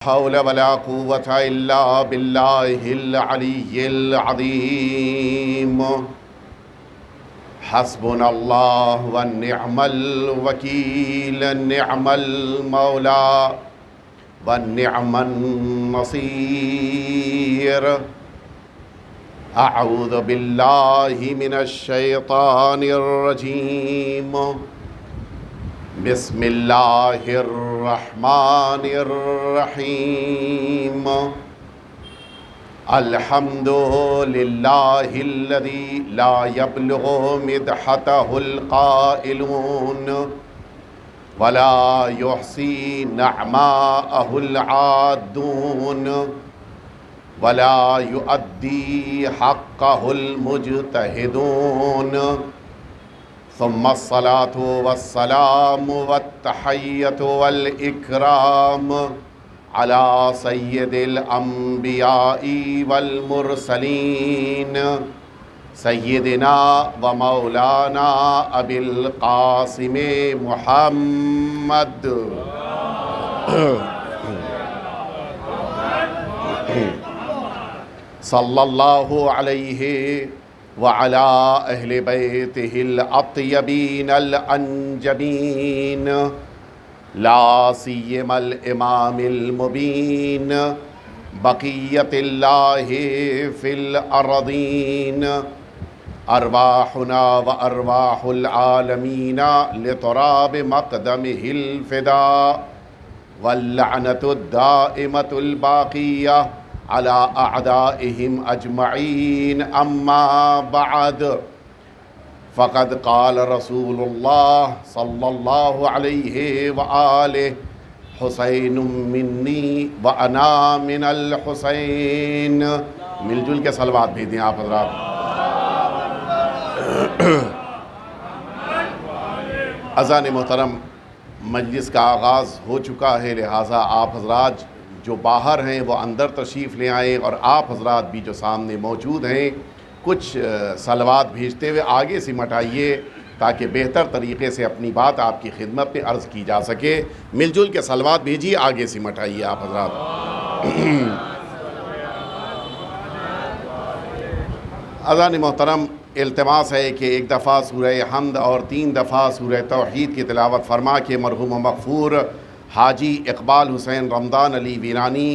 حول ولا قوة إلا بالله العلي العظيم. حسبنا الله ونعم الوكيل، نعم المولى ونعم النصير. أعوذ بالله من الشيطان الرجيم. بسم الله الرحمن الرحيم. الحمد لله الذي لا يبلغ مدحته القائلون ولا يحصي نعماءه العادون ولا يؤدي حقه المجتهدون. ثم الصلاة والسلام والتحية والإكرام على سيد الأنبياء والمرسلين سيدنا ومولانا أبي القاسم محمد صلى الله عليه وعلى أهل بيته الأطيبين الأنجبين، لا سيما الإمام المبين بقية الله في الأرضين. أرواحنا وأرواح العالمين لتراب مقدمه الفداء، واللعنة الدائمة الباقية على أعدائهم أجمعين. أما بعد، فقد قال رسول الله صلى الله عليه وآله: حسین منی وأنا من الحسین. مل جل کے صلوات بھی دیں آپ حضرات. اذان محترم، مجلس کا آغاز ہو چکا ہے، لہٰذا آپ حضرات جو باہر ہیں وہ اندر تشریف لے آئیں، اور آپ حضرات بھی جو سامنے موجود ہیں کچھ صلوات بھیجتے ہوئے آگے سمٹ آئیے تاکہ بہتر طریقے سے اپنی بات آپ کی خدمت میں عرض کی جا سکے. مل جل کے صلوات بھیجیے، آگے سمٹ آئیے آپ حضرات. اذان محترم، التماس ہے کہ ایک دفعہ سورہ حمد اور 3 دفعہ سورہ توحید کی تلاوت فرما کے مرحوم و مغفور حاجی اقبال حسین رمضان علی ویرانی،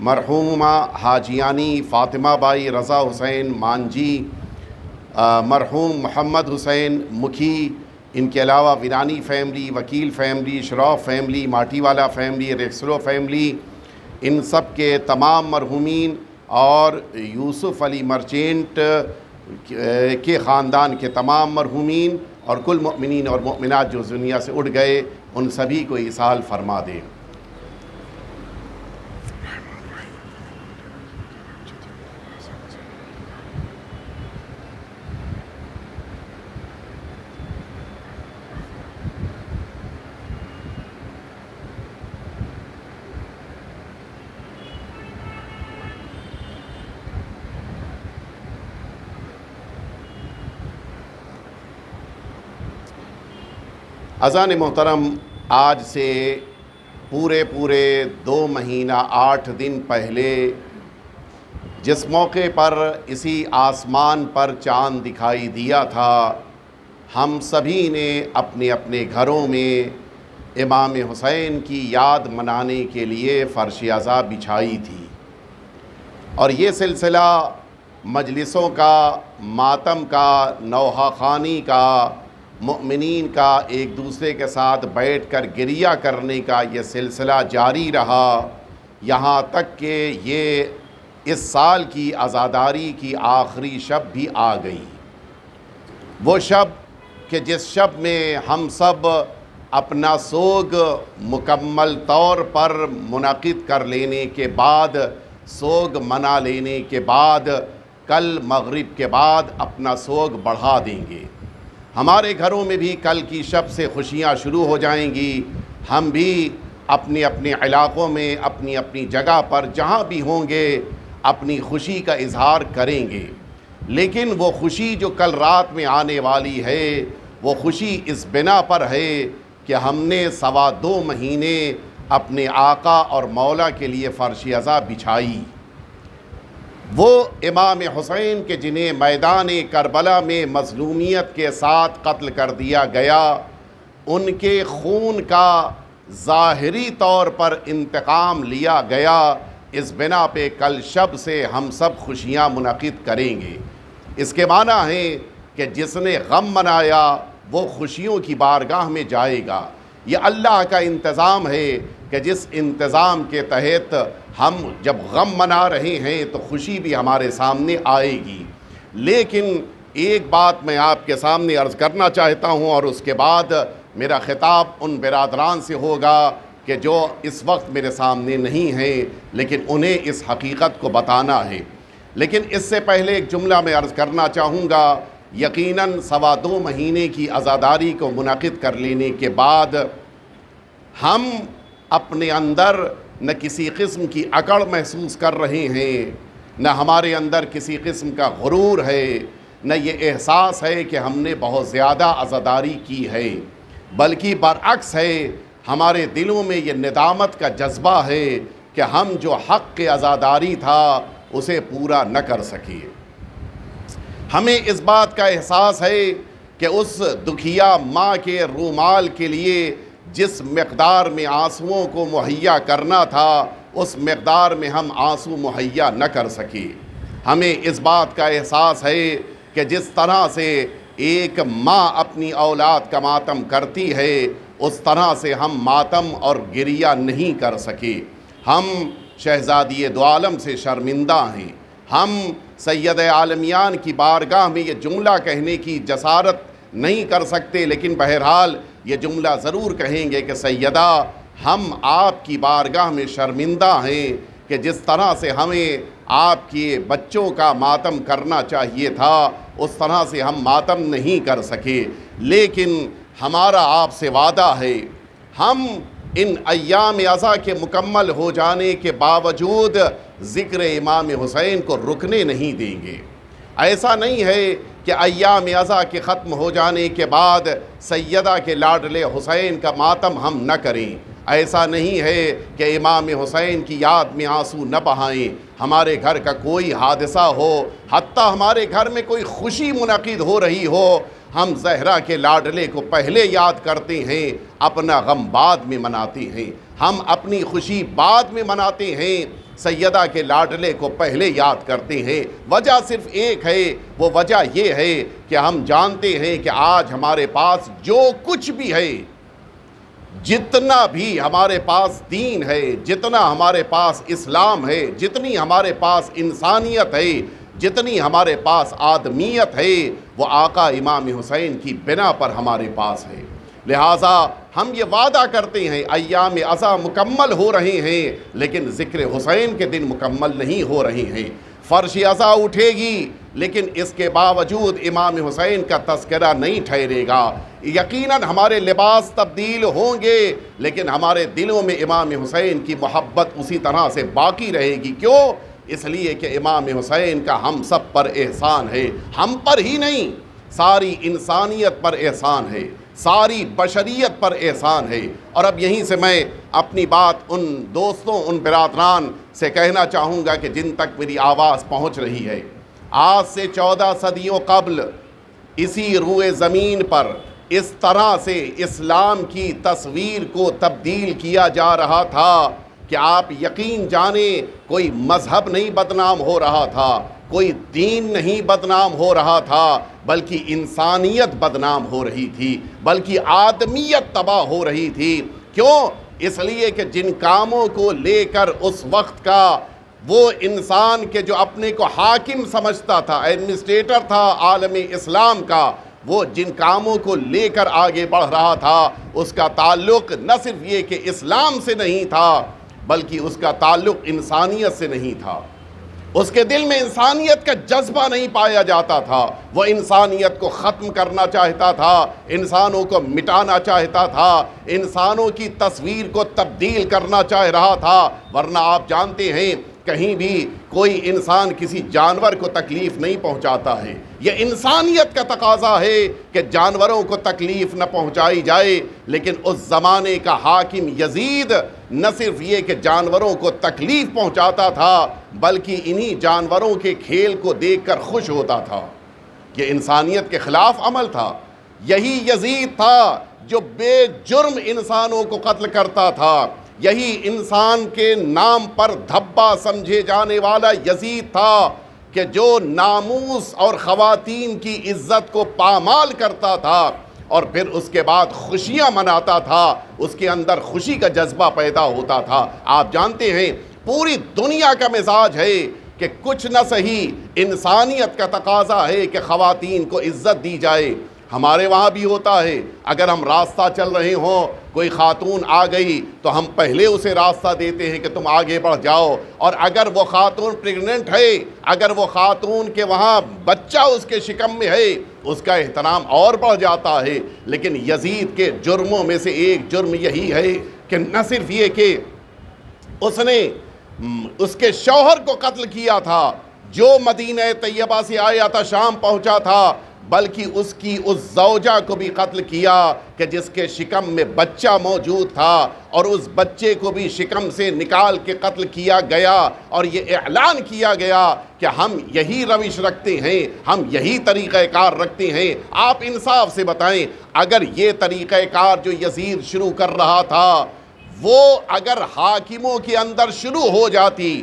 مرحومہ حاجیانی فاطمہ بائی رضا حسین مانجی، مرحوم محمد حسین مکھی، ان کے علاوہ ویرانی فیملی، وکیل فیملی، شراف فیملی، ماٹی والا فیملی، ریکسلو فیملی، ان سب کے تمام مرحومین اور یوسف علی مرچینٹ کے خاندان کے تمام مرحومین اور کل مؤمنین اور مؤمنات جو دنیا سے اٹھ گئے، ان سبھی کو ایصال فرما دے. اذان محترم، آج سے پورے 2 مہینہ 8 دن پہلے جس موقع پر اسی آسمان پر چاند دکھائی دیا تھا، ہم سبھی نے اپنے اپنے گھروں میں امام حسین کی یاد منانے کے لیے فرش عزا بچھائی تھی، اور یہ سلسلہ مجلسوں کا، ماتم کا، نوحہ خوانی کا، مؤمنین کا ایک دوسرے کے ساتھ بیٹھ کر گریہ کرنے کا یہ سلسلہ جاری رہا، یہاں تک کہ یہ اس سال کی عزاداری کی آخری شب بھی آ گئی. وہ شب کہ جس شب میں ہم سب اپنا سوگ مکمل طور پر منعقد کر لینے کے بعد، سوگ منا لینے کے بعد، کل مغرب کے بعد اپنا سوگ بڑھا دیں گے. ہمارے گھروں میں بھی کل کی شب سے خوشیاں شروع ہو جائیں گی. ہم بھی اپنے اپنے علاقوں میں، اپنی اپنی جگہ پر جہاں بھی ہوں گے، اپنی خوشی کا اظہار کریں گے. لیکن وہ خوشی جو کل رات میں آنے والی ہے، وہ خوشی اس بنا پر ہے کہ ہم نے 2.25 مہینے اپنے آقا اور مولا کے لیے فرش عزا بچھائی۔ وہ امام حسین کے جنہیں میدان کربلا میں مظلومیت کے ساتھ قتل کر دیا گیا، ان کے خون کا ظاہری طور پر انتقام لیا گیا، اس بنا پہ کل شب سے ہم سب خوشیاں منعقد کریں گے۔ اس کے معنی ہے کہ جس نے غم منایا وہ خوشیوں کی بارگاہ میں جائے گا۔ یہ اللہ کا انتظام ہے کہ جس انتظام کے تحت ہم جب غم منا رہے ہیں تو خوشی بھی ہمارے سامنے آئے گی۔ لیکن ایک بات میں آپ کے سامنے عرض کرنا چاہتا ہوں، اور اس کے بعد میرا خطاب ان برادران سے ہوگا کہ جو اس وقت میرے سامنے نہیں ہیں لیکن انہیں اس حقیقت کو بتانا ہے۔ لیکن اس سے پہلے ایک جملہ میں عرض کرنا چاہوں گا۔ یقیناً 2.25 مہینے کی عزاداری کو منعقد کر لینے کے بعد ہم اپنے اندر نہ کسی قسم کی اکڑ محسوس کر رہے ہیں، نہ ہمارے اندر کسی قسم کا غرور ہے، نہ یہ احساس ہے کہ ہم نے بہت زیادہ عزاداری کی ہے، بلکہ برعکس ہے، ہمارے دلوں میں یہ ندامت کا جذبہ ہے کہ ہم جو حق کے عزاداری تھا اسے پورا نہ کر سکے۔ ہمیں اس بات کا احساس ہے کہ اس دکھیا ماں کے رومال کے لیے جس مقدار میں آنسوؤں کو مہیا کرنا تھا اس مقدار میں ہم آنسو مہیا نہ کر سکے۔ ہمیں اس بات کا احساس ہے کہ جس طرح سے ایک ماں اپنی اولاد کا ماتم کرتی ہے اس طرح سے ہم ماتم اور گریہ نہیں کر سکے۔ ہم شہزادی دو عالم سے شرمندہ ہیں۔ ہم سید عالمیان کی بارگاہ میں یہ جملہ کہنے کی جسارت نہیں کر سکتے، لیکن بہرحال یہ جملہ ضرور کہیں گے کہ سیدہ، ہم آپ کی بارگاہ میں شرمندہ ہیں کہ جس طرح سے ہمیں آپ کے بچوں کا ماتم کرنا چاہیے تھا اس طرح سے ہم ماتم نہیں کر سکے۔ لیکن ہمارا آپ سے وعدہ ہے، ہم ان ایام عزا کے مکمل ہو جانے کے باوجود ذکر امام حسین کو رکنے نہیں دیں گے۔ ایسا نہیں ہے کہ ایام عزا کے ختم ہو جانے کے بعد سیدہ کے لاڈلے حسین کا ماتم ہم نہ کریں۔ ایسا نہیں ہے کہ امام حسین کی یاد میں آنسو نہ بہائیں۔ ہمارے گھر کا کوئی حادثہ ہو، حتیٰ ہمارے گھر میں کوئی خوشی منعقد ہو رہی ہو، ہم زہرا کے لاڈلے کو پہلے یاد کرتے ہیں، اپنا غم بعد میں مناتے ہیں۔ ہم اپنی خوشی بعد میں مناتے ہیں، سیدہ کے لاڈلے کو پہلے یاد کرتے ہیں۔ وجہ صرف ایک ہے، وہ وجہ یہ ہے کہ ہم جانتے ہیں کہ آج ہمارے پاس جو کچھ بھی ہے، جتنا بھی ہمارے پاس دین ہے، جتنا ہمارے پاس اسلام ہے، جتنی ہمارے پاس انسانیت ہے، جتنی ہمارے پاس آدمیت ہے، وہ آقا امام حسین کی بنا پر ہمارے پاس ہے۔ لہٰذا ہم یہ وعدہ کرتے ہیں، ایام عزا مکمل ہو رہے ہیں لیکن ذکر حسین کے دن مکمل نہیں ہو رہے ہیں۔ فرش عزا اٹھے گی لیکن اس کے باوجود امام حسین کا تذکرہ نہیں ٹھہرے گا۔ یقیناً ہمارے لباس تبدیل ہوں گے لیکن ہمارے دلوں میں امام حسین کی محبت اسی طرح سے باقی رہے گی۔ کیوں؟ اس لیے کہ امام حسین کا ہم سب پر احسان ہے، ہم پر ہی نہیں، ساری انسانیت پر احسان ہے، ساری بشریت پر احسان ہے۔ اور اب یہیں سے میں اپنی بات ان دوستوں، ان برادران سے کہنا چاہوں گا کہ جن تک میری آواز پہنچ رہی ہے، آج سے 14 صدیوں قبل اسی روئے زمین پر اس طرح سے اسلام کی تصویر کو تبدیل کیا جا رہا تھا کہ آپ یقین جانیں کوئی مذہب نہیں بدنام ہو رہا تھا، کوئی دین نہیں بدنام ہو رہا تھا، بلکہ انسانیت بدنام ہو رہی تھی، بلکہ آدمیت تباہ ہو رہی تھی۔ کیوں؟ اس لیے کہ جن کاموں کو لے کر اس وقت کا وہ انسان کے جو اپنے کو حاکم سمجھتا تھا، ایڈمنسٹریٹر تھا عالم اسلام کا، وہ جن کاموں کو لے کر آگے بڑھ رہا تھا اس کا تعلق نہ صرف یہ کہ اسلام سے نہیں تھا بلکہ اس کا تعلق انسانیت سے نہیں تھا۔ اس کے دل میں انسانیت کا جذبہ نہیں پایا جاتا تھا، وہ انسانیت کو ختم کرنا چاہتا تھا، انسانوں کو مٹانا چاہتا تھا، انسانوں کی تصویر کو تبدیل کرنا چاہ رہا تھا۔ ورنہ آپ جانتے ہیں کہیں بھی کوئی انسان کسی جانور کو تکلیف نہیں پہنچاتا ہے۔ یہ انسانیت کا تقاضا ہے کہ جانوروں کو تکلیف نہ پہنچائی جائے، لیکن اس زمانے کا حاکم یزید نہ صرف یہ کہ جانوروں کو تکلیف پہنچاتا تھا بلکہ انہی جانوروں کے کھیل کو دیکھ کر خوش ہوتا تھا۔ یہ انسانیت کے خلاف عمل تھا۔ یہی یزید تھا جو بے جرم انسانوں کو قتل کرتا تھا۔ یہی انسان کے نام پر دھبا سمجھے جانے والا یزید تھا کہ جو ناموس اور خواتین کی عزت کو پامال کرتا تھا اور پھر اس کے بعد خوشیاں مناتا تھا، اس کے اندر خوشی کا جذبہ پیدا ہوتا تھا۔ آپ جانتے ہیں پوری دنیا کا مزاج ہے کہ کچھ نہ صحیح انسانیت کا تقاضا ہے کہ خواتین کو عزت دی جائے۔ ہمارے وہاں بھی ہوتا ہے، اگر ہم راستہ چل رہے ہوں، کوئی خاتون آ گئی تو ہم پہلے اسے راستہ دیتے ہیں کہ تم آگے بڑھ جاؤ، اور اگر وہ خاتون پریگننٹ ہے، اگر وہ خاتون کے وہاں بچہ اس کے شکم میں ہے، اس کا احترام اور بڑھ جاتا ہے۔ لیکن یزید کے جرموں میں سے ایک جرم یہی ہے کہ نہ صرف یہ کہ اس نے اس کے شوہر کو قتل کیا تھا جو مدینہ طیبہ سے آیا تھا، شام پہنچا تھا، بلکہ اس کی اس زوجہ کو بھی قتل کیا کہ جس کے شکم میں بچہ موجود تھا، اور اس بچے کو بھی شکم سے نکال کے قتل کیا گیا، اور یہ اعلان کیا گیا کہ ہم یہی روش رکھتے ہیں، ہم یہی طریقہ کار رکھتے ہیں۔ آپ انصاف سے بتائیں، اگر یہ طریقہ کار جو یزید شروع کر رہا تھا وہ اگر حاکموں کے اندر شروع ہو جاتی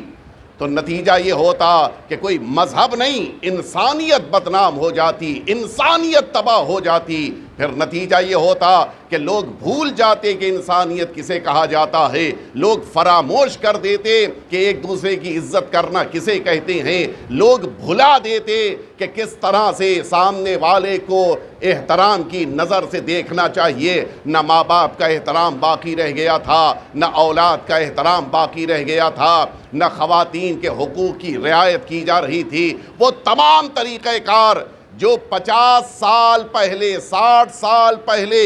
تو نتیجہ یہ ہوتا کہ کوئی مذہب نہیں، انسانیت بدنام ہو جاتی، انسانیت تباہ ہو جاتی۔ پھر نتیجہ یہ ہوتا کہ لوگ بھول جاتے کہ انسانیت کسے کہا جاتا ہے، لوگ فراموش کر دیتے کہ ایک دوسرے کی عزت کرنا کسے کہتے ہیں، لوگ بھلا دیتے کہ کس طرح سے سامنے والے کو احترام کی نظر سے دیکھنا چاہیے۔ نہ ماں باپ کا احترام باقی رہ گیا تھا، نہ اولاد کا احترام باقی رہ گیا تھا، نہ خواتین کے حقوق کی رعایت کی جا رہی تھی۔ وہ تمام طریقہ کار جو 50 سال پہلے، 60 سال پہلے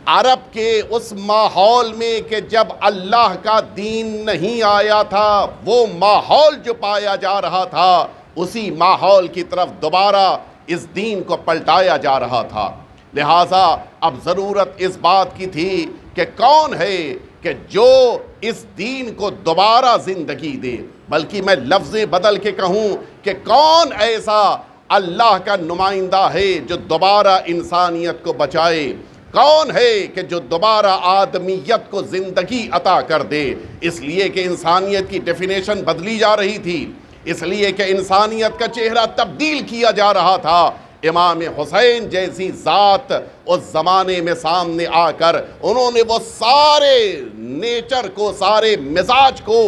عرب کے اس ماحول میں کہ جب اللہ کا دین نہیں آیا تھا، وہ ماحول جو پایا جا رہا تھا، اسی ماحول کی طرف دوبارہ اس دین کو پلٹایا جا رہا تھا۔ لہٰذا اب ضرورت اس بات کی تھی کہ کون ہے کہ جو اس دین کو دوبارہ زندگی دے، بلکہ میں لفظیں بدل کے کہوں کہ کون ایسا اللہ کا نمائندہ ہے جو دوبارہ انسانیت کو بچائے، کون ہے کہ جو دوبارہ آدمیت کو زندگی عطا کر دے۔ اس لیے کہ انسانیت کی ڈیفینیشن بدلی جا رہی تھی، اس لیے کہ انسانیت کا چہرہ تبدیل کیا جا رہا تھا۔ امام حسین جیسی ذات اس زمانے میں سامنے آ کر انہوں نے وہ سارے نیچر کو، سارے مزاج کو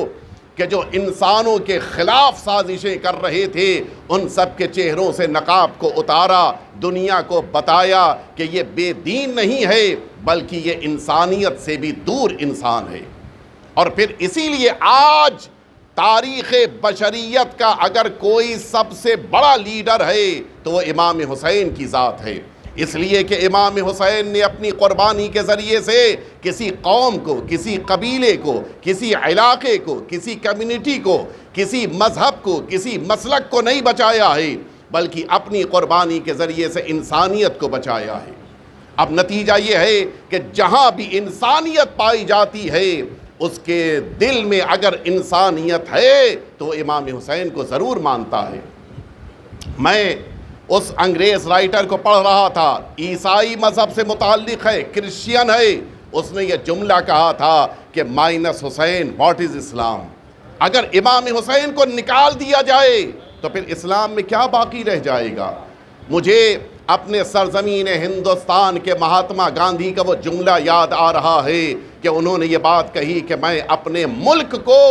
کہ جو انسانوں کے خلاف سازشیں کر رہے تھے، ان سب کے چہروں سے نقاب کو اتارا، دنیا کو بتایا کہ یہ بے دین نہیں ہے بلکہ یہ انسانیت سے بھی دور انسان ہے۔ اور پھر اسی لیے آج تاریخ بشریت کا اگر کوئی سب سے بڑا لیڈر ہے تو وہ امام حسین کی ذات ہے، اس لیے کہ امام حسین نے اپنی قربانی کے ذریعے سے کسی قوم کو، کسی قبیلے کو، کسی علاقے کو، کسی کمیونٹی کو، کسی مذہب کو، کسی مسلک کو نہیں بچایا ہے، بلکہ اپنی قربانی کے ذریعے سے انسانیت کو بچایا ہے۔ اب نتیجہ یہ ہے کہ جہاں بھی انسانیت پائی جاتی ہے اس کے دل میں اگر انسانیت ہے تو امام حسین کو ضرور مانتا ہے۔ میں اس انگریز رائٹر کو پڑھ رہا تھا، عیسائی مذہب سے متعلق ہے، کرسچین ہے، اس نے یہ جملہ کہا تھا کہ مائنس حسین واٹ از اسلام۔ اگر امام حسین کو نکال دیا جائے تو پھر اسلام میں کیا باقی رہ جائے گا؟ مجھے اپنے سرزمین ہندوستان کے مہاتما گاندھی کا وہ جملہ یاد آ رہا ہے کہ انہوں نے یہ بات کہی کہ میں اپنے ملک کو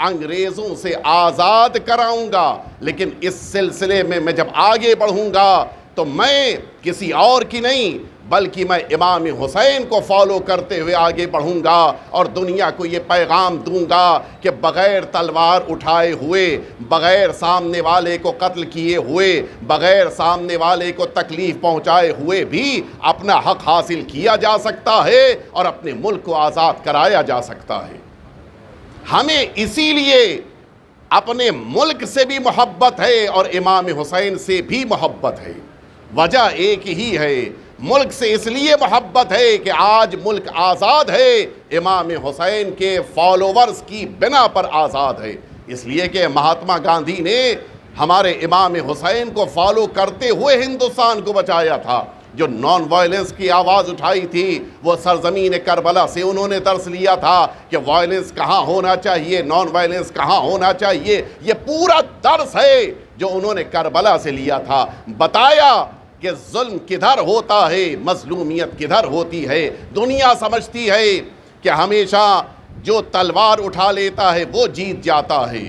انگریزوں سے آزاد کراؤں گا، لیکن اس سلسلے میں جب آگے بڑھوں گا تو میں کسی اور کی نہیں بلکہ میں امام حسین کو فالو کرتے ہوئے آگے بڑھوں گا، اور دنیا کو یہ پیغام دوں گا کہ بغیر تلوار اٹھائے ہوئے، بغیر سامنے والے کو قتل کیے ہوئے، بغیر سامنے والے کو تکلیف پہنچائے ہوئے بھی اپنا حق حاصل کیا جا سکتا ہے اور اپنے ملک کو آزاد کرایا جا سکتا ہے۔ ہمیں اسی لیے اپنے ملک سے بھی محبت ہے اور امام حسین سے بھی محبت ہے۔ وجہ ایک ہی ہے، ملک سے اس لیے محبت ہے کہ آج ملک آزاد ہے، امام حسین کے فالوورز کی بنا پر آزاد ہے، اس لیے کہ مہاتما گاندھی نے ہمارے امام حسین کو فالو کرتے ہوئے ہندوستان کو بچایا تھا۔ جو نان وائلنس کی آواز اٹھائی تھی وہ سرزمین کربلا سے انہوں نے درس لیا تھا کہ وائلنس کہاں ہونا چاہیے، نان وائلنس کہاں ہونا چاہیے۔ یہ پورا درس ہے جو انہوں نے کربلا سے لیا تھا، بتایا کہ ظلم کدھر ہوتا ہے، مظلومیت کدھر ہوتی ہے۔ دنیا سمجھتی ہے کہ ہمیشہ جو تلوار اٹھا لیتا ہے وہ جیت جاتا ہے،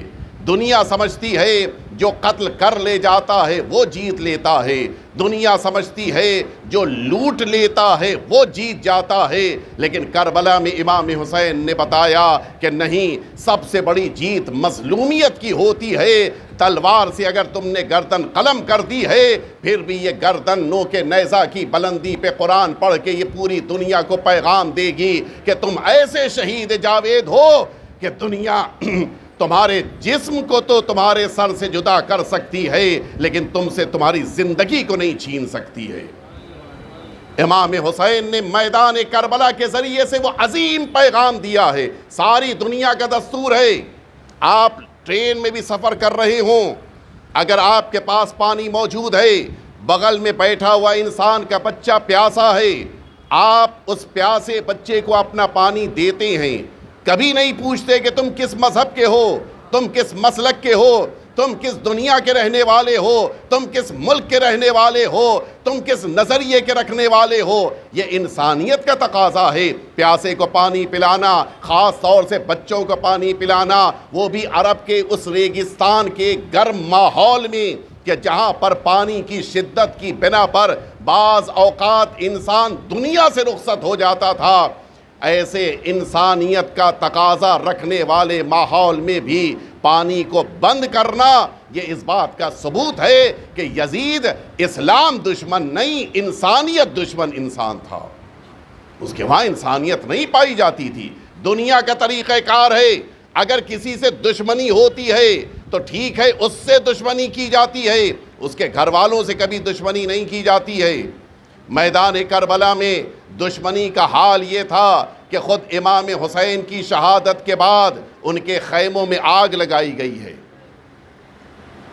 دنیا سمجھتی ہے جو قتل کر لے جاتا ہے وہ جیت لیتا ہے، دنیا سمجھتی ہے جو لوٹ لیتا ہے وہ جیت جاتا ہے، لیکن کربلا میں امام حسین نے بتایا کہ نہیں، سب سے بڑی جیت مظلومیت کی ہوتی ہے۔ تلوار سے اگر تم نے گردن قلم کر دی ہے، پھر بھی یہ گردن نوک نیزہ کی بلندی پہ قرآن پڑھ کے یہ پوری دنیا کو پیغام دے گی کہ تم ایسے شہید جاوید ہو کہ دنیا تمہارے جسم کو تو تمہارے سر سے جدا کر سکتی ہے لیکن تم سے تمہاری زندگی کو نہیں چھین سکتی ہے۔ امام حسین نے میدان کربلا کے ذریعے سے وہ عظیم پیغام دیا ہے۔ ساری دنیا کا دستور ہے، آپ ٹرین میں بھی سفر کر رہے ہوں، اگر آپ کے پاس پانی موجود ہے، بغل میں بیٹھا ہوا انسان کا بچہ پیاسا ہے، آپ اس پیاسے بچے کو اپنا پانی دیتے ہیں، کبھی نہیں پوچھتے کہ تم کس مذہب کے ہو، تم کس مسلک کے ہو، تم کس دنیا کے رہنے والے ہو، تم کس ملک کے رہنے والے ہو، تم کس نظریے کے رکھنے والے ہو۔ یہ انسانیت کا تقاضا ہے، پیاسے کو پانی پلانا، خاص طور سے بچوں کو پانی پلانا، وہ بھی عرب کے اس ریگستان کے گرم ماحول میں کہ جہاں پر پانی کی شدت کی بنا پر بعض اوقات انسان دنیا سے رخصت ہو جاتا تھا۔ ایسے انسانیت کا تقاضا رکھنے والے ماحول میں بھی پانی کو بند کرنا یہ اس بات کا ثبوت ہے کہ یزید اسلام دشمن نہیں، انسانیت دشمن انسان تھا، اس کے وہاں انسانیت نہیں پائی جاتی تھی۔ دنیا کا طریقہ کار ہے، اگر کسی سے دشمنی ہوتی ہے تو ٹھیک ہے، اس سے دشمنی کی جاتی ہے، اس کے گھر والوں سے کبھی دشمنی نہیں کی جاتی ہے۔ میدان کربلا میں دشمنی کا حال یہ تھا کہ خود امام حسین کی شہادت کے بعد ان کے خیموں میں آگ لگائی گئی ہے،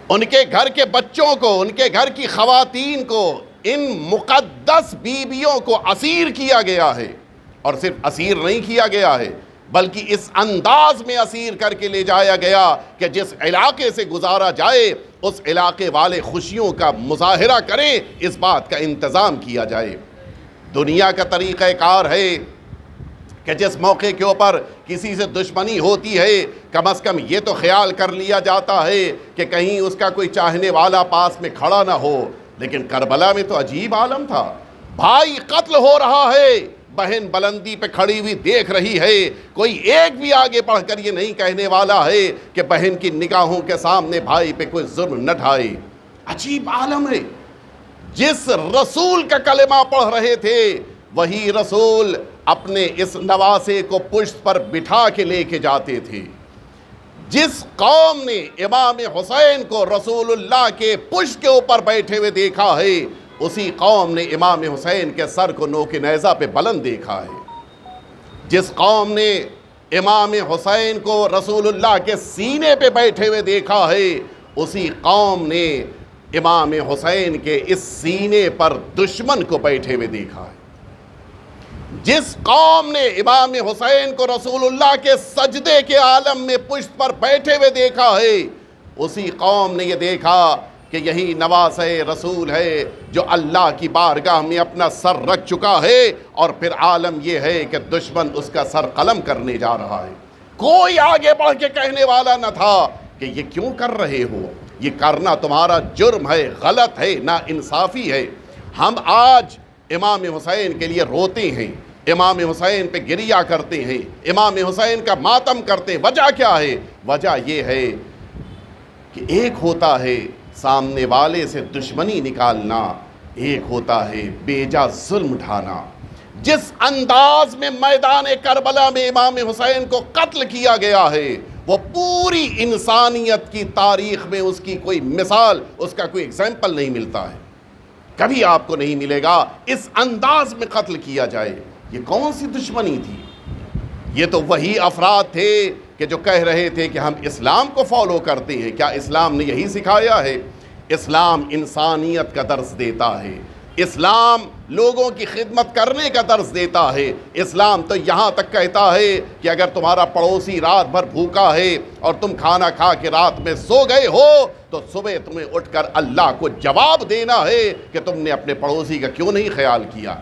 ان کے گھر کے بچوں کو، ان کے گھر کی خواتین کو، ان مقدس بیویوں کو اسیر کیا گیا ہے، اور صرف اسیر نہیں کیا گیا ہے بلکہ اس انداز میں اسیر کر کے لے جایا گیا کہ جس علاقے سے گزارا جائے اس علاقے والے خوشیوں کا مظاہرہ کریں، اس بات کا انتظام کیا جائے۔ دنیا کا طریقہ کار ہے کہ جس موقع کے اوپر کسی سے دشمنی ہوتی ہے کم از کم یہ تو خیال کر لیا جاتا ہے کہ کہیں اس کا کوئی چاہنے والا پاس میں کھڑا نہ ہو، لیکن کربلا میں تو عجیب عالم تھا، بھائی قتل ہو رہا ہے، بہن بلندی پہ کھڑی ہوئی دیکھ رہی ہے، کوئی ایک بھی آگے بڑھ کر یہ نہیں کہنے والا ہے کہ بہن کی نگاہوں کے سامنے بھائی پہ کوئی ظلم نہ ڈھائے۔ عجیب عالم ہے، جس رسول کا کلمہ پڑھ رہے تھے وہی رسول اپنے اس نواسے کو پشت پر بٹھا کے لے کے جاتے تھے۔ جس قوم نے امام حسین کو رسول اللہ کے پشت کے اوپر بیٹھے ہوئے دیکھا ہے اسی قوم نے امام حسین کے سر کو نوک نیزہ پہ بلند دیکھا ہے۔ جس قوم نے امام حسین کو رسول اللہ کے سینے پہ بیٹھے ہوئے دیکھا ہے اسی قوم نے امام حسین کے اس سینے پر دشمن کو بیٹھے ہوئے دیکھا ہے۔ جس قوم نے امام حسین کو رسول اللہ کے سجدے کے عالم میں پشت پر بیٹھے ہوئے دیکھا ہے اسی قوم نے یہ دیکھا کہ یہی نواسہ رسول ہے جو اللہ کی بارگاہ میں اپنا سر رکھ چکا ہے، اور پھر عالم یہ ہے کہ دشمن اس کا سر قلم کرنے جا رہا ہے۔ کوئی آگے بڑھ کے کہنے والا نہ تھا کہ یہ کیوں کر رہے ہو، یہ کرنا تمہارا جرم ہے، غلط ہے، نا انصافی ہے۔ ہم آج امام حسین کے لیے روتے ہیں، امام حسین پہ گریہ کرتے ہیں، امام حسین کا ماتم کرتے ہیں۔ وجہ کیا ہے؟ وجہ یہ ہے کہ ایک ہوتا ہے سامنے والے سے دشمنی نکالنا، ایک ہوتا ہے بیجا ظلم ڈھانا۔ جس انداز میں میدان کربلا میں امام حسین کو قتل کیا گیا ہے وہ پوری انسانیت کی تاریخ میں اس کی کوئی مثال، اس کا کوئی ایگزامپل نہیں ملتا ہے، کبھی آپ کو نہیں ملے گا اس انداز میں قتل کیا جائے۔ یہ کون سی دشمنی تھی؟ یہ تو وہی افراد تھے کہ جو کہہ رہے تھے کہ ہم اسلام کو فالو کرتے ہیں۔ کیا اسلام نے یہی سکھایا ہے؟ اسلام انسانیت کا درس دیتا ہے، اسلام لوگوں کی خدمت کرنے کا درس دیتا ہے۔ اسلام تو یہاں تک کہتا ہے کہ اگر تمہارا پڑوسی رات بھر بھوکا ہے اور تم کھانا کھا کے رات میں سو گئے ہو تو صبح تمہیں اٹھ کر اللہ کو جواب دینا ہے کہ تم نے اپنے پڑوسی کا کیوں نہیں خیال کیا۔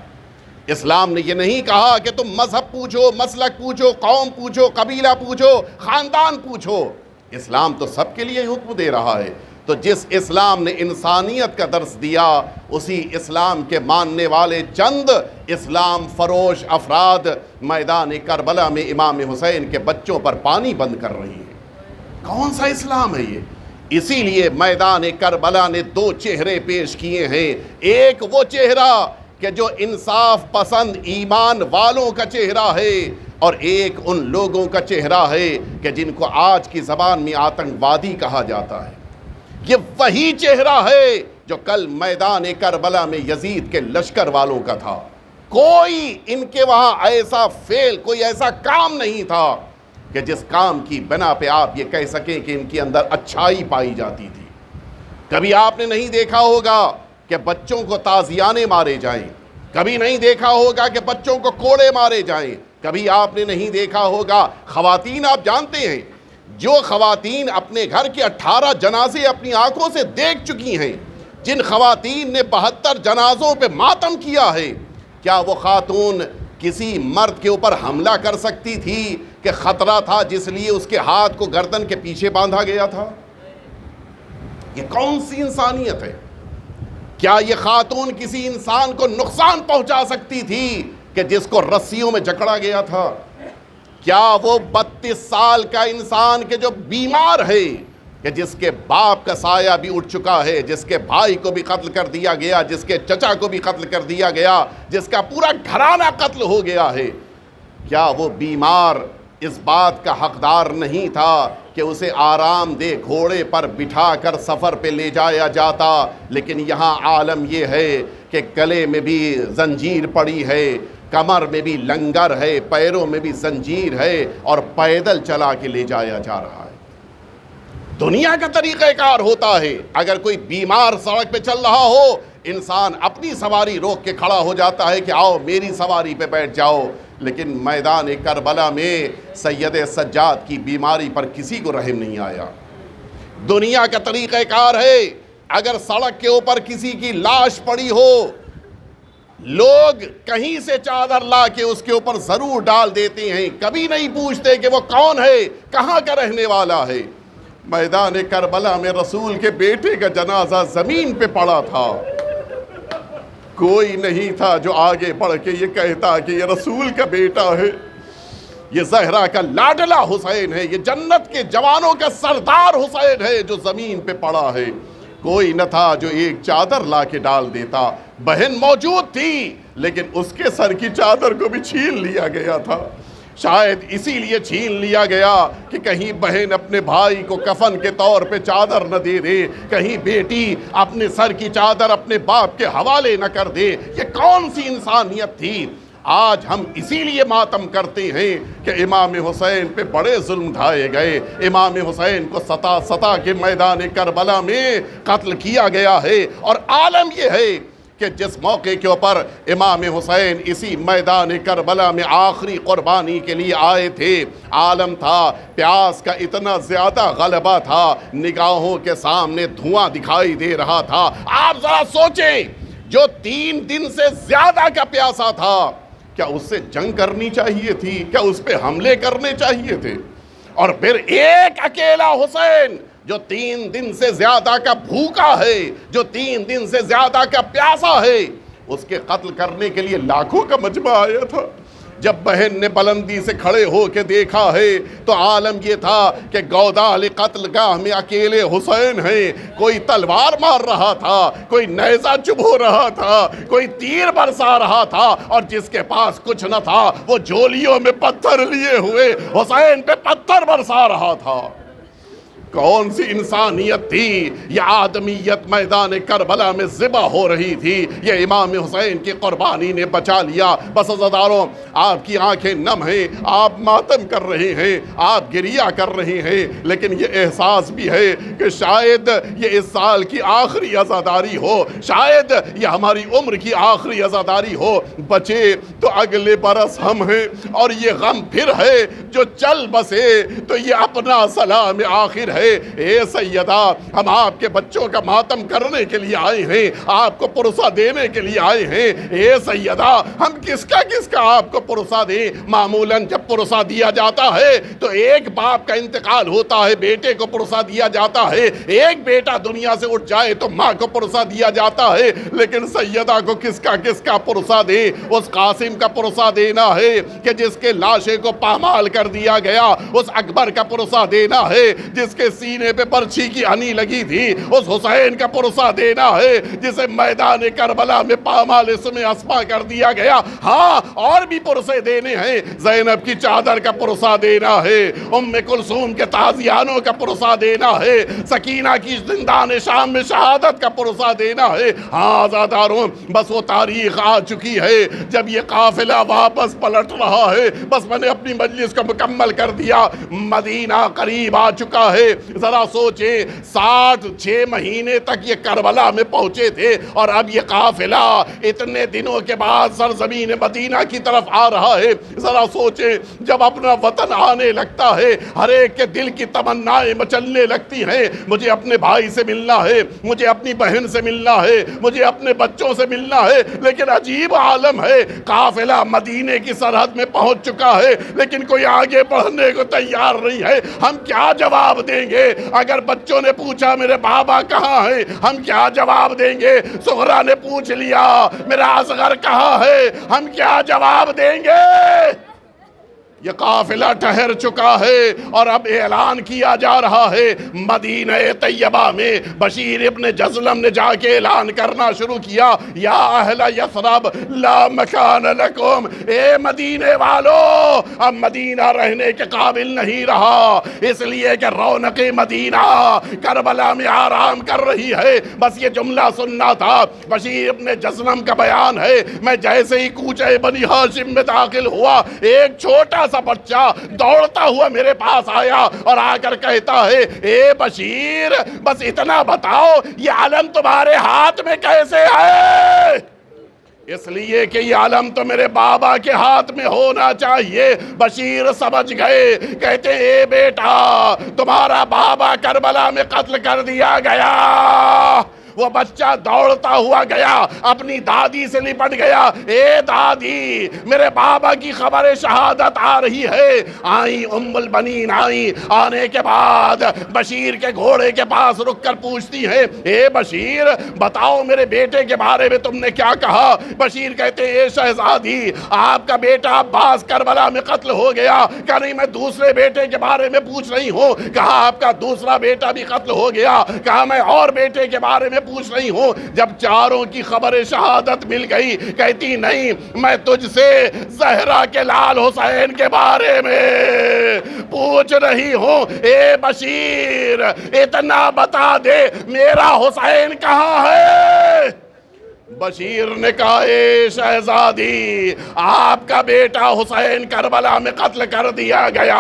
اسلام نے یہ نہیں کہا کہ تم مذہب پوچھو، مسلک پوچھو، قوم پوچھو، قبیلہ پوچھو، خاندان پوچھو۔ اسلام تو سب کے لیے حکم دے رہا ہے۔ تو جس اسلام نے انسانیت کا درس دیا، اسی اسلام کے ماننے والے چند اسلام فروش افراد میدان کربلا میں امام حسین کے بچوں پر پانی بند کر رہی ہیں۔ کون سا اسلام ہے یہ؟ اسی لیے میدان کربلا نے دو چہرے پیش کیے ہیں۔ ایک وہ چہرہ کہ جو انصاف پسند ایمان والوں کا چہرہ ہے، اور ایک ان لوگوں کا چہرہ ہے کہ جن کو آج کی زبان میں آتنکوادی کہا جاتا ہے۔ یہ وہی چہرہ ہے جو کل میدان کربلا میں یزید کے لشکر والوں کا تھا۔ کوئی ان کے وہاں ایسا فعل، کوئی ایسا کام نہیں تھا کہ جس کام کی بنا پہ آپ یہ کہہ سکیں کہ ان کے اندر اچھائی پائی جاتی تھی۔ کبھی آپ نے نہیں دیکھا ہوگا کہ بچوں کو تازیانے مارے جائیں، کبھی نہیں دیکھا ہوگا کہ بچوں کو کوڑے مارے جائیں، کبھی آپ نے نہیں دیکھا ہوگا خواتین، آپ جانتے ہیں جو خواتین اپنے گھر کے 18 جنازے اپنی آنکھوں سے دیکھ چکی ہیں، جن خواتین نے 72 جنازوں پہ ماتم کیا ہے، کیا وہ خاتون کسی مرد کے اوپر حملہ کر سکتی تھی کہ خطرہ تھا جس لیے اس کے ہاتھ کو گردن کے پیچھے باندھا گیا تھا؟ یہ کون سی انسانیت ہے؟ کیا یہ خاتون کسی انسان کو نقصان پہنچا سکتی تھی کہ جس کو رسیوں میں جکڑا گیا تھا؟ کیا وہ 32 سال کا انسان کہ جو بیمار ہے، کہ جس کے باپ کا سایہ بھی اٹھ چکا ہے، جس کے بھائی کو بھی قتل کر دیا گیا، جس کے چچا کو بھی قتل کر دیا گیا، جس کا پورا گھرانہ قتل ہو گیا ہے، کیا وہ بیمار اس بات کا حقدار نہیں تھا کہ اسے آرام دہ گھوڑے پر بٹھا کر سفر پہ لے جایا جاتا؟ لیکن یہاں عالم یہ ہے کہ گلے میں بھی زنجیر پڑی ہے، کمر میں بھی لنگر ہے، پیروں میں بھی زنجیر ہے، اور پیدل چلا کے لے جایا جا رہا ہے۔ دنیا کا طریقہ کار ہوتا ہے، اگر کوئی بیمار سڑک پہ چل رہا ہو، انسان اپنی سواری روک کے کھڑا ہو جاتا ہے کہ آؤ میری سواری پہ بیٹھ جاؤ، لیکن میدان کربلا میں سید سجاد کی بیماری پر کسی کو رحم نہیں آیا۔ دنیا کا طریقہ کار ہے، اگر سڑک کے اوپر کسی کی لاش پڑی ہو، لوگ کہیں سے چادر لا کے اس کے اوپر ضرور ڈال دیتے ہیں، کبھی نہیں پوچھتے کہ وہ کون ہے، کہاں کا رہنے والا ہے۔ میدان کربلا میں رسول کے بیٹے کا جنازہ زمین پہ پڑا تھا، کوئی نہیں تھا جو آگے بڑھ کے یہ کہتا کہ یہ رسول کا بیٹا ہے، یہ زہرا کا لاڈلا حسین ہے، یہ جنت کے جوانوں کا سردار حسین ہے جو زمین پہ پڑا ہے۔ کوئی نہ تھا جو ایک چادر لا کے ڈال دیتا۔ بہن موجود تھی لیکن اس کے سر کی چادر کو بھی چھین لیا گیا تھا۔ شاید اسی لیے چھین لیا گیا کہ کہیں بہن اپنے بھائی کو کفن کے طور پہ چادر نہ دے دے، کہیں بیٹی اپنے سر کی چادر اپنے باپ کے حوالے نہ کر دے۔ یہ کون سی انسانیت تھی؟ آج ہم اسی لیے ماتم کرتے ہیں کہ امام حسین پہ بڑے ظلم ڈھائے گئے، امام حسین کو ستا کے میدان کربلا میں قتل کیا گیا ہے، اور عالم یہ ہے کہ جس موقع کے اوپر امام حسین اسی میدان کربلا میں آخری قربانی کے لیے آئے تھے، عالم تھا پیاس کا اتنا زیادہ غلبہ تھا، نگاہوں کے سامنے دھواں دکھائی دے رہا تھا۔ آپ ذرا سوچیں، جو 3 دن سے زیادہ کا پیاسا تھا، کیا اس سے جنگ کرنی چاہیے تھی؟ کیا اس پہ حملے کرنے چاہیے تھے؟ اور پھر ایک اکیلا حسین جو 3 دن سے زیادہ کا بھوکا ہے، جو 3 دن سے زیادہ کا پیاسا ہے، اس کے قتل کرنے کے لیے لاکھوں کا مجمع آیا تھا۔ جب بہن نے بلندی سے کھڑے ہو کے دیکھا ہے تو عالم یہ تھا کہ گودال قتل گاہ میں اکیلے حسین ہیں. کوئی تلوار مار رہا تھا, کوئی نیزہ چبھو رہا تھا, کوئی تیر برسا رہا تھا, اور جس کے پاس کچھ نہ تھا وہ جھولیوں میں پتھر لیے ہوئے حسین پہ پتھر برسا رہا تھا. کون سی انسانیت تھی؟ یہ آدمیت میدان کربلا میں ذبح ہو رہی تھی. یہ امام حسین کی قربانی نے بچا لیا. بس عزیزانو, آپ کی آنکھیں نم ہیں, آپ ماتم کر رہے ہیں, آپ گریہ کر رہے ہیں, لیکن یہ احساس بھی ہے کہ شاید یہ اس سال کی آخری عزاداری ہو, شاید یہ ہماری عمر کی آخری عزاداری ہو. بچے تو اگلے برس ہم ہیں, اور یہ غم پھر ہے جو چل بسے تو یہ اپنا سلام آخر ہے. اے سیدہ, ہم آپ کے بچوں کا ماتم کرنے کے لیے آئے ہیں, آپ کو پرسہ دینے کے لیے آئے ہیں. اے سیدہ, ہم کس کا آپ کو پرسہ دیں؟ معمولاً جب پرسہ دیا جاتا ہے تو ایک باپ کا انتقال ہوتا ہے, بیٹے کو پرسہ دیا جاتا ہے. ایک بیٹا دنیا سے اٹھ جائے تو ماں کو پرسہ دیا جاتا ہے. لیکن سیدہ کو کس کا پرسہ دیں؟ اس قاسم کا پرسہ دینا ہے کہ جس کے لاشے کو پامال کر دیا گیا. اس اکبر کا پرسہ دینا ہے جس کے سینے پہ برچھی کی ہنی لگی تھی. اس حسین کا پرسہ دینا ہے جسے میدان کربلا میں پامال اسم اسما کر دیا گیا. ہاں, اور بھی پرسے دینے ہیں. زینب کی چادر کا پرسہ دینا ہے, ام کلثوم کے تازیانوں کا پرسہ دینا ہے, سکینہ کی زندان شام میں شہادت کا پرسہ دینا ہے. ہاں آزاداروں, بس وہ تاریخ آ چکی ہے جب یہ قافلہ واپس پلٹ رہا ہے. بس میں نے اپنی مجلس کو مکمل کر دیا. مدینہ قریب آ چکا ہے. ذرا سوچیں, 66 مہینے تک یہ کربلا میں پہنچے تھے, اور اب یہ قافلہ اتنے دنوں کے بعد سرزمین مدینہ کی طرف آ رہا ہے. ذرا سوچیں, جب اپنا وطن آنے لگتا ہے, ہر ایک کے دل کی تمنائیں مچلنے لگتی ہیں. مجھے اپنے بھائی سے ملنا ہے, مجھے اپنی بہن سے ملنا ہے, مجھے اپنے بچوں سے ملنا ہے. لیکن عجیب عالم ہے, قافلہ مدینے کی سرحد میں پہنچ چکا ہے, لیکن کوئی آگے بڑھنے کو تیار نہیں ہے. ہم کیا جواب دیں گے؟ اگر بچوں نے پوچھا میرے بابا کہاں ہیں, ہم کیا جواب دیں گے؟ صغرا نے پوچھ لیا میرا اصغر کہاں ہے, ہم کیا جواب دیں گے؟ یہ قافلہ ٹھہر چکا ہے, اور اب اعلان کیا جا رہا ہے. مدینہ طیبہ میں بشیر ابن جزلم نے جا کے اعلان کرنا شروع کیا, یا اہل یثرب لا مکان لکم, اے مدینے والو, اب مدینہ رہنے کے قابل نہیں رہا, اس لیے کہ رونق مدینہ کربلا میں آرام کر رہی ہے. بس یہ جملہ سننا تھا. بشیر ابن جزلم کا بیان ہے, میں جیسے ہی کوچہ بنی ہاشم میں داخل ہوا, ایک چھوٹا سا بچہ دوڑتا ہوا میرے پاس آیا اور آ کر کہتا ہے, اے بشیر, بس اتنا بتاؤ یہ علم تمہارے ہاتھ میں کیسے ہے؟ اس لیے کہ یہ علم تو میرے بابا کے ہاتھ میں ہونا چاہیے. بشیر سمجھ گئے, کہتے اے بیٹا, تمہارا بابا کربلا میں قتل کر دیا گیا. وہ بچہ دوڑتا ہوا گیا, اپنی دادی سے لپٹ گیا, اے دادی, میرے بابا کی خبر شہادت آ رہی ہے. آئیں ام البنین آئیں. آنے کے بعد بشیر کے گھوڑے کے پاس رک کر پوچھتی ہیں, اے بشیر, بتاؤ میرے بیٹے کے بارے میں تم نے کیا کہا؟ بشیر کہتے ہیں, اے شہزادی, آپ کا بیٹا عباس کربلا میں قتل ہو گیا. کہا نہیں, میں دوسرے بیٹے کے بارے میں پوچھ رہی ہوں. کہا آپ کا دوسرا بیٹا بھی قتل ہو گیا. کہا میں اور بیٹے کے بارے میں پوچھ رہی ہوں. جب چاروں کی خبر شہادت مل گئی, کہتی نہیں, میں تجھ سے زہرا کے لال حسین کے بارے میں پوچھ رہی ہوں. اے بشیر, اتنا بتا دے, میرا حسین کہاں ہے؟ بشیر نے کہا, اے شہزادی, آپ کا بیٹا حسین کربلا میں قتل کر دیا گیا,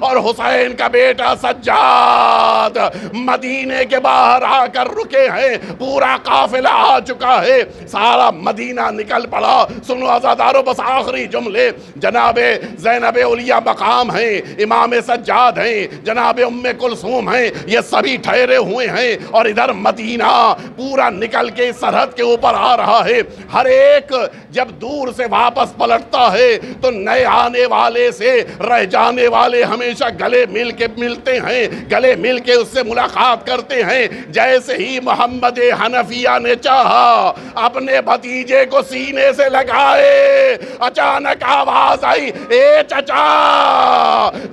اور حسین کا بیٹا سجاد مدینے کے باہر آ کر رکے ہیں. پورا قافلہ آ چکا ہے, سارا مدینہ نکل پڑا. سنو عزادارو, بس آخری جملے. جناب زینب علیہ مقام ہیں, امام سجاد ہیں, جناب ام کلثوم ہیں, یہ سبھی ٹھہرے ہوئے ہیں, اور ادھر مدینہ پورا نکل کے سرحد کے اوپر آ رہا ہے، ہر ایک جب دور سے واپس پلٹتا ہے تو نئے آنے والے سے رہ جانے والے ہمیشہ گلے مل کے ملتے ہیں، گلے مل کے اس سے ملاقات کرتے ہیں۔ جیسے ہی محمد حنفیہ نے چاہا اپنے بھتیجے کو سینے سے لگائے، اچانک آواز آئی، اے چچا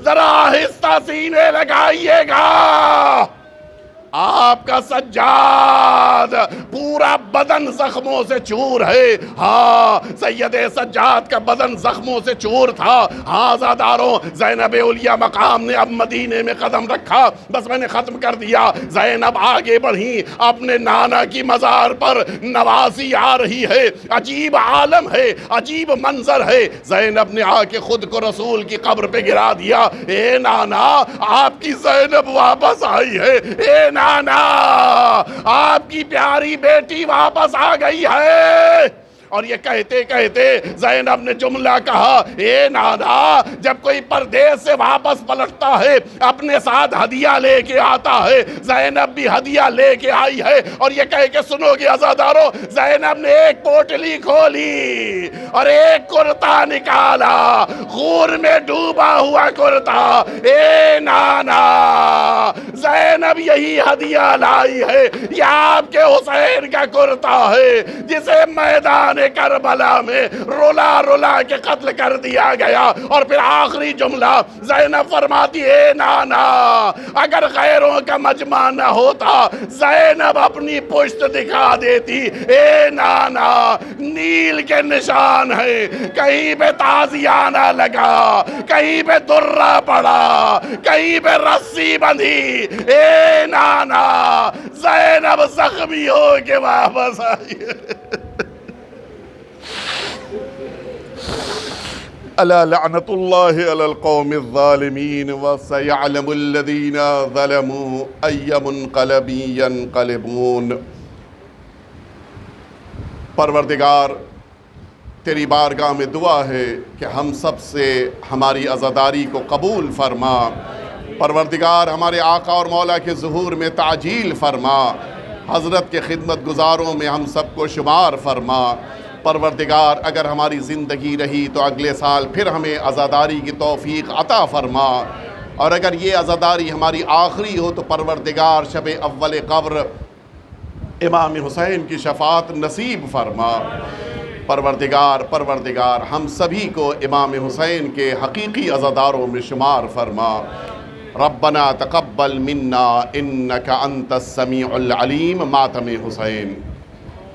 ذرا آہستہ سینے لگائیے گا۔ آپ کا سجاد پورا بدن زخموں سے چور ہے۔ ہاں سید سجاد کا بدن زخموں سے چور تھا۔ ہاں عزاداروں، زینب علیہ مقام نے اب مدینے میں قدم رکھا۔ بس میں نے ختم کر دیا۔ زینب آگے بڑھی، اپنے نانا کی مزار پر نوازی آ رہی ہے۔ عجیب عالم ہے، عجیب منظر ہے۔ زینب نے آ کے خود کو رسول کی قبر پہ گرا دیا۔ اے نانا، آپ کی زینب واپس آئی ہے۔ اے نانا، آپ کی پیاری بیٹی واپس آ گئی ہے۔ اور یہ کہتے کہتے زینب نے جملہ کہا، اے نانا، جب کوئی پردیس سے واپس پلٹتا ہے اپنے ساتھ ہدیہ لے کے آتا ہے، زینب بھی ہدیہ لے کے آئی ہے۔ اور یہ کہہ کے سنو گے عزادارو، زینب نے ایک پوٹلی کھولی اور ایک کرتا نکالا، خون میں ڈوبا ہوا کرتا۔ اے نانا، زینب یہی ہدیہ لائی ہے، یہ آپ کے حسین کا کرتا ہے جسے میدان کربلا میں رلا رلا کے قتل کر دیا گیا۔ اور پھر آخری جملہ زینب فرماتی، اے نانا، اگر غیروں کا مجمع نہ ہوتا زینب اپنی پشت دکھا دیتی۔ اے نانا، نیل کے نشان ہے، کہیں پہ تازیانہ لگا، کہیں پہ درہ پڑا، کہیں پہ رسی بندھی۔ اے نانا، زینب زخمی ہو کے واپس آئی۔ الا لعنت اللہ علی القوم الظالمین وسیعلم الذین ظلموا ای منقلب ینقلبون۔ پروردگار، تیری بارگاہ میں دعا ہے کہ ہم سب سے ہماری عزاداری کو قبول فرما۔ پروردگار، ہمارے آقا اور مولا کے ظہور میں تعجیل فرما۔ حضرت کے خدمت گزاروں میں ہم سب کو شمار فرما۔ پروردگار، اگر ہماری زندگی رہی تو اگلے سال پھر ہمیں عزاداری کی توفیق عطا فرما، اور اگر یہ عزاداری ہماری آخری ہو تو پروردگار شب اول قبر امام حسین کی شفاعت نصیب فرما۔ پروردگار ہم سبھی کو امام حسین کے حقیقی عزاداروں میں شمار فرما۔ ربنا تقبل منا انک انت السمیع العلیم۔ ماتم حسین۔